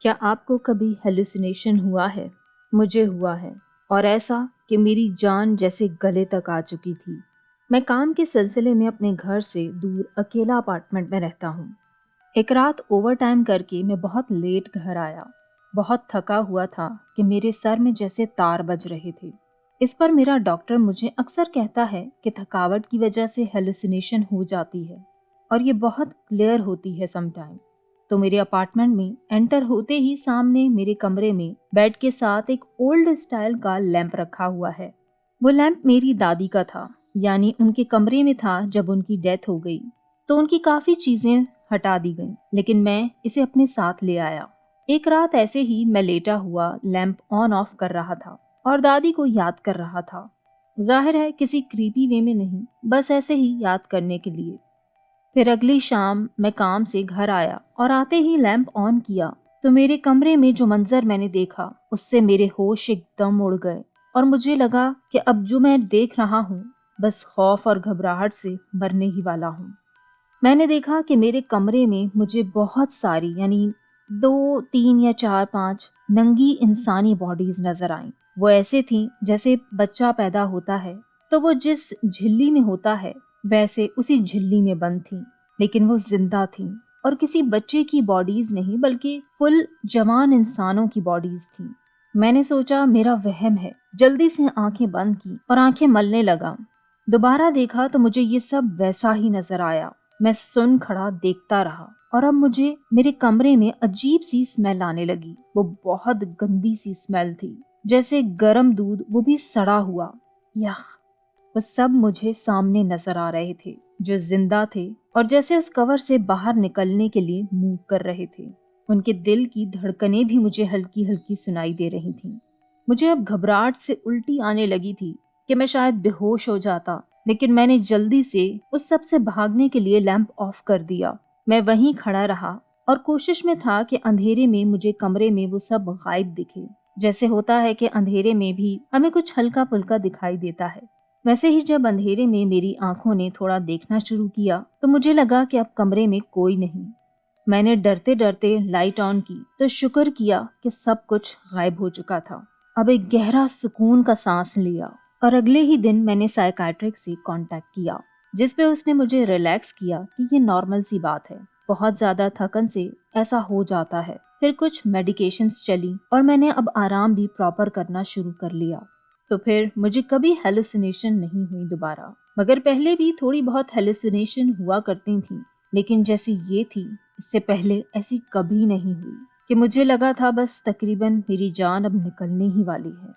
کیا آپ کو کبھی ہیلوسینیشن ہوا ہے؟ مجھے ہوا ہے، اور ایسا کہ میری جان جیسے گلے تک آ چکی تھی۔ میں کام کے سلسلے میں اپنے گھر سے دور اکیلا اپارٹمنٹ میں رہتا ہوں۔ ایک رات اوور ٹائم کر کے میں بہت لیٹ گھر آیا۔ بہت تھکا ہوا تھا کہ میرے سر میں جیسے تار بج رہے تھے۔ اس پر میرا ڈاکٹر مجھے اکثر کہتا ہے کہ تھکاوٹ کی وجہ سے ہیلوسینیشن ہو جاتی ہے، اور یہ بہت کلیئر ہوتی ہے سم ٹائم۔ تو میرے اپارٹمنٹ میں انٹر ہوتے ہی سامنے میرے کمرے میں بیڈ کے ساتھ ایک اولڈ اسٹائل کا لیمپ رکھا ہوا ہے۔ وہ لیمپ میری دادی کا تھا، یعنی ان کے کمرے میں تھا جب ان کی ڈیتھ ہو گئی، تو ان کی کافی چیزیں ہٹا دی گئیں، لیکن میں اسے اپنے ساتھ لے آیا۔ ایک رات ایسے ہی میں لیٹا ہوا لیمپ آن آف کر رہا تھا اور دادی کو یاد کر رہا تھا۔ ظاہر ہے کسی کریپی وے میں نہیں، بس ایسے ہی یاد کرنے کے لیے۔ پھر اگلی شام میں کام سے گھر آیا اور آتے ہی لیمپ آن کیا تو میرے کمرے میں جو منظر میں نے دیکھا اس سے میرے ہوش ایک دم اڑ گئے، اور مجھے لگا کہ اب جو میں دیکھ رہا ہوں بس خوف اور گھبراہٹ سے مرنے ہی والا ہوں۔ میں نے دیکھا کہ میرے کمرے میں مجھے بہت ساری، یعنی 2 3 یا 4 5 ننگی انسانی باڈیز نظر آئیں۔ وہ ایسے تھیں جیسے بچہ پیدا ہوتا ہے تو وہ جس جھلی میں ہوتا ہے ویسے اسی جھلی میں بند تھیں، لیکن وہ زندہ تھیں، اور کسی بچے کی باڈیز نہیں بلکہ فل جوان انسانوں کی باڈیز تھیں۔ میں نے سوچا میرا وہم ہے، جلدی سے آنکھیں بند کی اور آنکھیں ملنے لگا۔ دوبارہ دیکھا تو مجھے یہ سب ویسا ہی نظر آیا۔ میں سن کھڑا دیکھتا رہا، اور اب مجھے میرے کمرے میں عجیب سی اسمیل آنے لگی۔ وہ بہت گندی سی اسمیل تھی، جیسے گرم دودھ، وہ بھی سڑا ہوا۔ یخ! وہ سب مجھے سامنے نظر آ رہے تھے جو زندہ تھے اور جیسے اس کور سے باہر نکلنے کے لیے موو کر رہے تھے۔ ان کے دل کی دھڑکنیں بھی مجھے ہلکی ہلکی سنائی دے رہی تھیں۔ مجھے اب گھبراہٹ سے الٹی آنے لگی تھی کہ میں شاید بے ہوش ہو جاتا، لیکن میں نے جلدی سے اس سب سے بھاگنے کے لیے لیمپ آف کر دیا۔ میں وہیں کھڑا رہا اور کوشش میں تھا کہ اندھیرے میں مجھے کمرے میں وہ سب غائب دکھے، جیسے ہوتا ہے کہ اندھیرے میں بھی ہمیں کچھ ہلکا پھلکا دکھائی دیتا ہے۔ ویسے ہی جب اندھیرے میں میری آنکھوں نے تھوڑا دیکھنا شروع کیا تو مجھے لگا کہ اب کمرے میں کوئی نہیں۔ میں نے ڈرتے ڈرتے لائٹ آن کی تو شکر کیا کہ سب کچھ غائب ہو چکا تھا۔ اب ایک گہرا سکون کا سانس لیا، اور اگلے ہی دن میں نے سائیکیٹرک سے کانٹیکٹ کیا، جس پہ اس نے مجھے ریلیکس کیا کہ یہ نارمل سی بات ہے، بہت زیادہ تھکن سے ایسا ہو جاتا ہے۔ پھر کچھ میڈیکیشنز چلی اور میں نے اب آرام بھی پراپر کرنا شروع کر لیا۔ تو پھر مجھے کبھی ہیلوسینیشن نہیں ہوئی دوبارہ، مگر پہلے بھی تھوڑی بہت ہیلوسینیشن ہوا کرتی تھیں، لیکن جیسی یہ تھی اس سے پہلے ایسی کبھی نہیں ہوئی کہ مجھے لگا تھا بس تقریباً میری جان اب نکلنے ہی والی ہے۔